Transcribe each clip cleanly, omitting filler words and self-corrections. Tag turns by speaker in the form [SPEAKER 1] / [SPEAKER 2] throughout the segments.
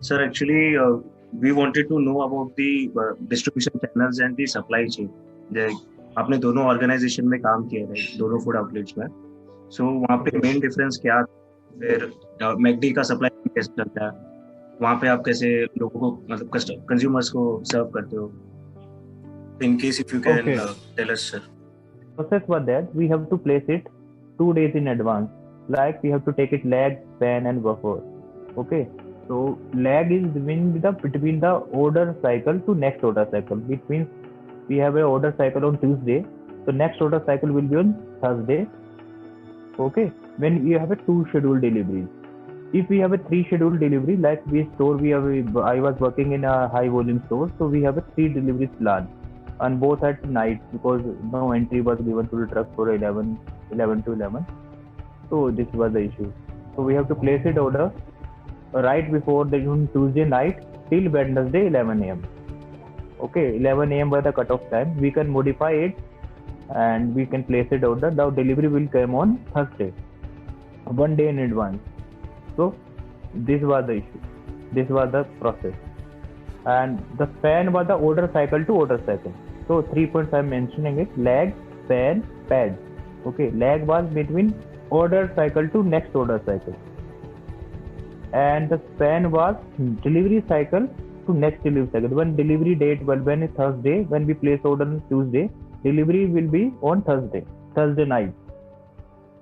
[SPEAKER 1] Sir, actually, we wanted to know about the distribution channels and the supply chain. Like, आपने दोनों organisation में काम किया है, दोनों फूड आउटलेट्स में. सो वहाँ पे
[SPEAKER 2] Yes.
[SPEAKER 1] मेन डिफरेंस क्या था? फिर मैकडी का सप्लाई कैसे चलता है? वहाँ पे आप कैसे लोगों को मतलब कंज्यूमर्स को सर्व करते हो? In case if you can
[SPEAKER 2] Okay.
[SPEAKER 1] Tell us sir.
[SPEAKER 2] Process for that, we have to place it 2 days in advance. Like we have to take it lag, span, and buffer. Okay. So lag is between the order cycle to next order cycle. It means we have a order cycle on Tuesday. So next order cycle will be on Thursday. Okay. When we have a 2 scheduled deliveries. If we have a 3 scheduled delivery, like I was working in a high volume store, so we have a 3 deliveries plan, and both at night because no entry was given to the truck for 11 to 11. So this was the issue. So we have to place it order right before the Tuesday night till Wednesday 11 a.m. Okay, 11 a.m. was the cutoff time. We can modify it and we can place it order. The delivery will come on Thursday, 1 day in advance. So this was the issue. This was the process. And the span was the order cycle to order cycle. So 3 points I'm mentioning it: lag, span, pad. Okay, lag was between order cycle to next order cycle. And the span was delivery cycle to next delivery cycle. When delivery date, well, when it's Thursday, when we place order on Tuesday, delivery will be on Thursday night.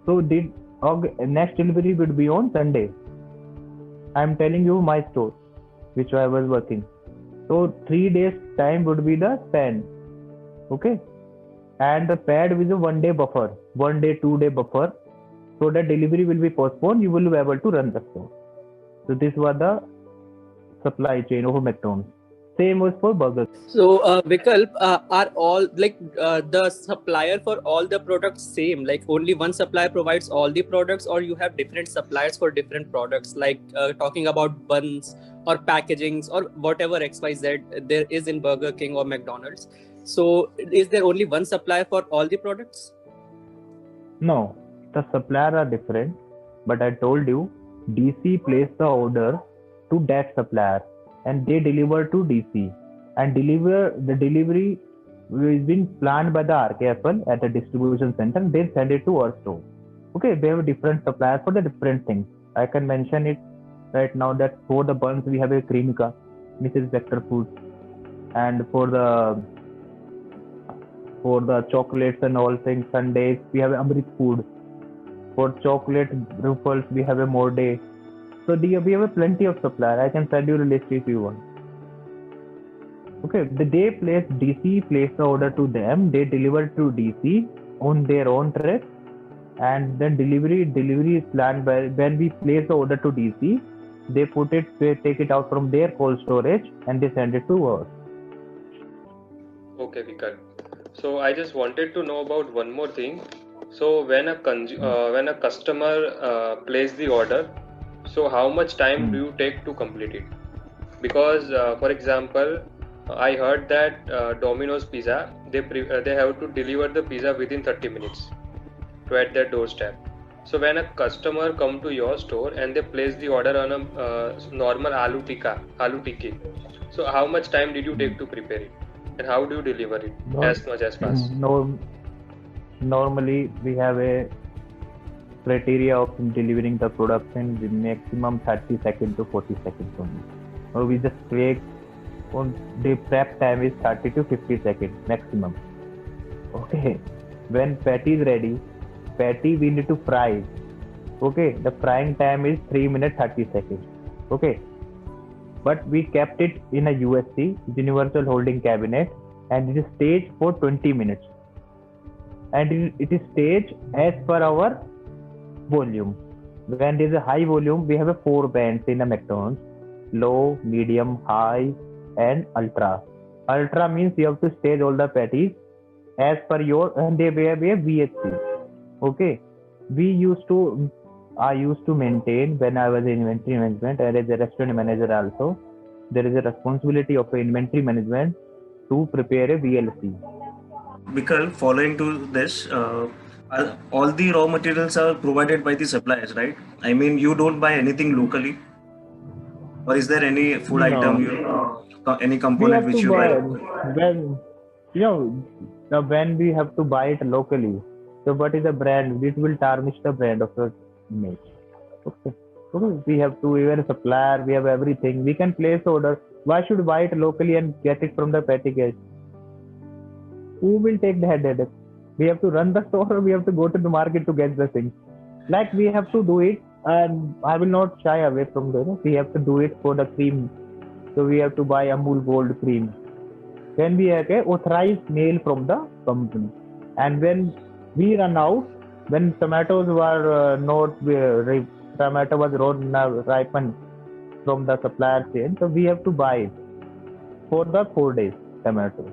[SPEAKER 2] So next delivery would be on Sunday. I'm telling you my store, which I was working. So 3 days time would be the span. Okay. And the pad with a 1 day buffer, 1 day, 2 day buffer. So the delivery will be postponed. You will be able to run the store. So this was the supply chain of McDonald's. Same was for burgers.
[SPEAKER 3] So, Vikalp, are all the supplier for all the products same? Like only one supplier provides all the products, or you have different suppliers for different products? Like talking about buns or packagings or whatever XYZ there is in Burger King or McDonald's. So, is there only one supplier for all the products?
[SPEAKER 2] No, the supplier are different. But I told you, DC placed the order to that supplier, and they deliver to DC, and the delivery is been planned by the RKFL at the distribution center. They send it to our store. Okay, they have different suppliers for the different things. I can mention it right now that for the buns we have a Cremica, Mrs. Vector Foods, and for the chocolates and all things Sundays we have Amrit Food. For chocolate ruffles we have a Morde. So we have a plenty of supplier. I can send you the list if you want. Okay, DC placed the order to them. They deliver to DC on their own trip, and then delivery is planned by when we place the order to DC. They take it out from their cold storage, and they send it to us.
[SPEAKER 4] Okay, Vikalp. So I just wanted to know about one more thing. So when a customer places the order, so how much time do you take to complete it? Because for example, I heard that Domino's Pizza they have to deliver the pizza within 30 minutes to at their doorstep. So when a customer come to your store and they place the order on a normal aloo tikki, so how much time did you take to prepare it, and how do you deliver it as much as fast?
[SPEAKER 2] Normally we have a criteria of delivering the product in the maximum 30 seconds to 40 seconds only. Or we just create on the prep time is 30 to 50 seconds maximum. Okay, when patty is ready, we need to fry it. Okay, the frying time is 3 minutes 30 seconds. Okay, but we kept it in a UHC, Universal Holding Cabinet, and it is staged for 20 minutes. And it is staged as per our volume. When there is a high volume, we have 4 bands in a McDonald's: low, medium, high, and ultra. Ultra means you have to stage all the patties as per and they have a VHC. Okay, I used to maintain when I was in inventory management, and as a restaurant manager also, there is a responsibility of inventory management to prepare a VLC.
[SPEAKER 1] Because following to this, all the raw materials are provided by the suppliers, right? I mean, you don't buy anything locally. or is there any food item any
[SPEAKER 2] We
[SPEAKER 1] component
[SPEAKER 2] have
[SPEAKER 1] which
[SPEAKER 2] to
[SPEAKER 1] you
[SPEAKER 2] buy
[SPEAKER 1] buy?
[SPEAKER 2] when now when we have to buy it locally. So what is the brand? It will tarnish the brand of the image. Okay. So we have to even a supplier. We have everything. We can place order. Why should buy it locally and get it from the petty cash? Who will take the headache? We have to run the store, or we have to go to the market to get the things. Like we have to do it, and I will not shy away from the. We have to do it for the cream. So we have to buy Amul Gold cream. Then we have a authorized mail from the company. And when we run out, when tomatoes were not tomato was ripened from the supplier chain, so we have to buy it for the 4 days tomato.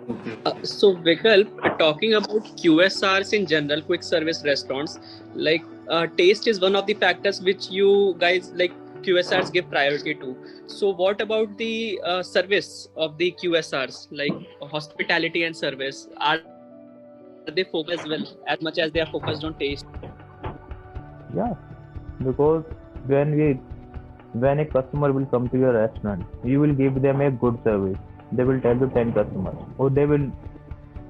[SPEAKER 1] Okay.
[SPEAKER 3] So Vikalp, talking about QSRs in general, quick service restaurants, like taste is one of the factors which you guys like QSRs give priority to. So what about the service of the QSRs, like hospitality and service? Are they focused as well as much as they are focused on taste?
[SPEAKER 2] Yeah, because when a customer will come to your restaurant, you will give them a good service. They will tell you 10 customers, or they will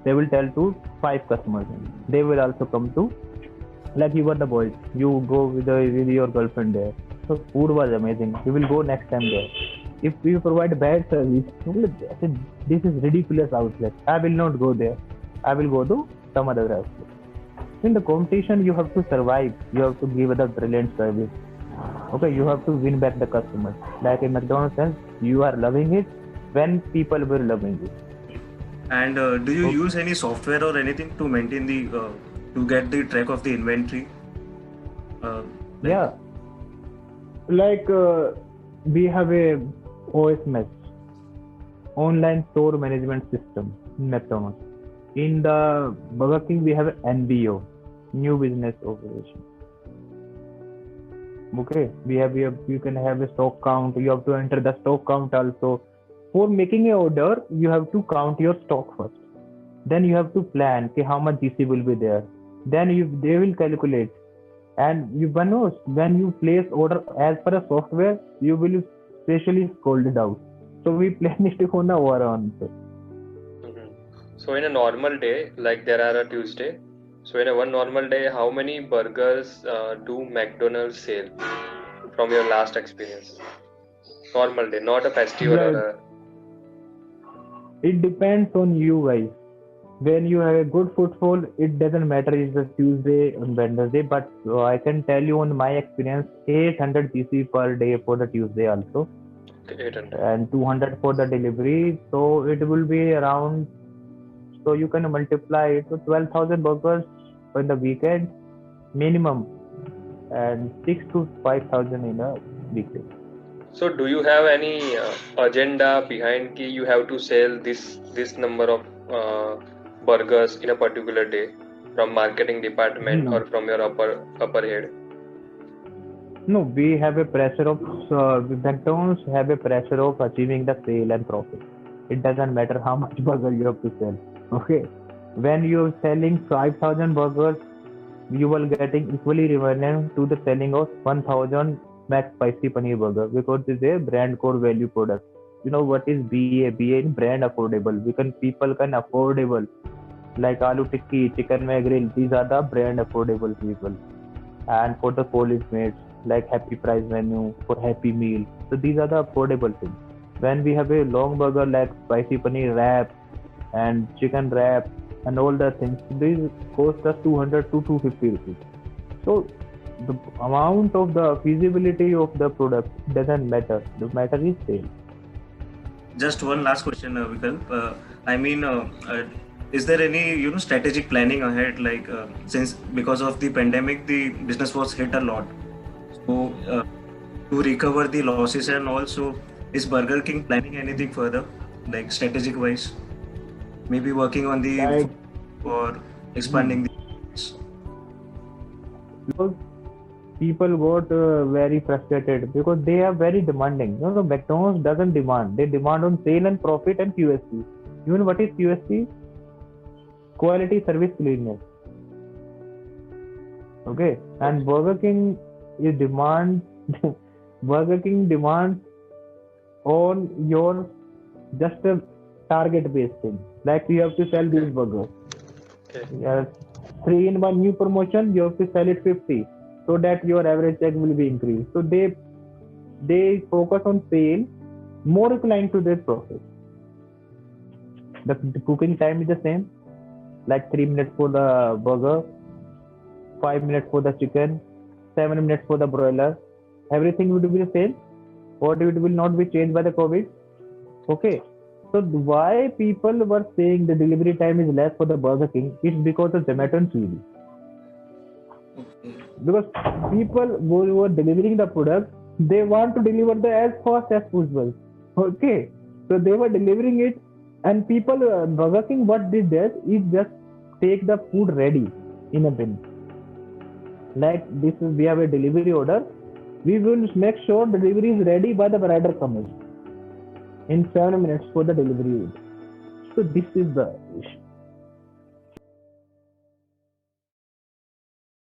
[SPEAKER 2] tell to 5 customers. They will also come to, like you were the boys. You go with your girlfriend there. So food was amazing. You will go next time there. If you provide bad service, you will say, this is ridiculous outlet. I will not go there. I will go to some other restaurant. In the competition, you have to survive. You have to give the brilliant service. Okay, you have to win back the customers. Like in McDonald's sense, you are loving it when people were loving it.
[SPEAKER 1] And do you
[SPEAKER 2] Okay.
[SPEAKER 1] use any software or anything to maintain the to get the track of the inventory? Like,
[SPEAKER 2] Yeah, like we have a OSMS, online store management system in McDonald's. In the Burger King, we have NBO, new business operation. Okay, you can have a stock count. You have to enter the stock count also. For making a order, you have to count your stock first. Then you have to plan okay, how much GC will be there. Then they will calculate. And when you place order as per a software, you will specially scolded out. So we plan it on our own.
[SPEAKER 4] Mhm. So in a normal day, like there are a Tuesday. So in a one normal day, how many burgers do McDonald's sell from your last experience? Normal day, not a festival or
[SPEAKER 2] Like
[SPEAKER 4] a.
[SPEAKER 2] it depends on you guys. When you have a good footfall, it doesn't matter if it's a Tuesday or Wednesday. But I can tell you on my experience, 800 GC per day for the Tuesday also,
[SPEAKER 4] 800.
[SPEAKER 2] and 200 for the delivery. So it will be around. So you can multiply it to 12,000 burgers in the weekend minimum, and 6 to 5,000 in a weekend.
[SPEAKER 4] So do you have any agenda behind ki you have to sell this number of burgers in a particular day from marketing department
[SPEAKER 2] No,
[SPEAKER 4] or from your upper head?
[SPEAKER 2] no, we have a pressure of McDonald's have a pressure of achieving the sale and profit. It doesn't matter how much burger you have to sell. Okay, when you're selling 5,000 burgers, you will getting equally relevant to the selling of 1,000 Mac Spicy Paneer Burger because it's a brand core value product. You know what is BA? BA is brand affordable. People can affordable like aloo tikki, chicken may grill. These are the brand affordable people. And for the college mates, like happy price menu for happy meal. So these are the affordable things. When we have a long burger like spicy paneer wrap and chicken wrap and all the things, these cost us 200 to 250 rupees. So the amount of the feasibility of the product doesn't matter. The matter is sale.
[SPEAKER 1] just one last question, Vikalp. I mean, is there any strategic planning ahead? Like since because of the pandemic, the business was hit a lot. So to recover the losses and also, is Burger King planning anything further, like strategic wise? Maybe working on the
[SPEAKER 2] Like
[SPEAKER 1] or expanding the.
[SPEAKER 2] because people got very frustrated because they are very demanding. No, McDonald's doesn't demand. They demand on sale and profit and QSP. Even what is QSP? Quality service cleanness. Okay, and Burger King is demand Burger King demands on your just a target based thing. Like you have to sell these burgers.
[SPEAKER 4] Okay.
[SPEAKER 2] Yes. 3-in-1 new promotion, you have to sell it 50 so that your average check will be increased. So they focus on sale, more inclined to this process. The cooking time is the same, like 3 minutes for the burger, 5 minutes for the chicken, 7 minutes for the broiler. Everything would be the same, or it will not be changed by the COVID. Okay. So why people were saying the delivery time is less for the Burger King? It's because of Zomato and Swiggy.
[SPEAKER 1] Okay.
[SPEAKER 2] Because people who were delivering the product, they want to deliver the as fast as possible. Okay. So they were delivering it, and people Burger King what they did is just take the food ready in a bin. Like this is we have a delivery order. We will make sure the delivery is ready by the rider coming in 7 minutes for the delivery. So this is the issue.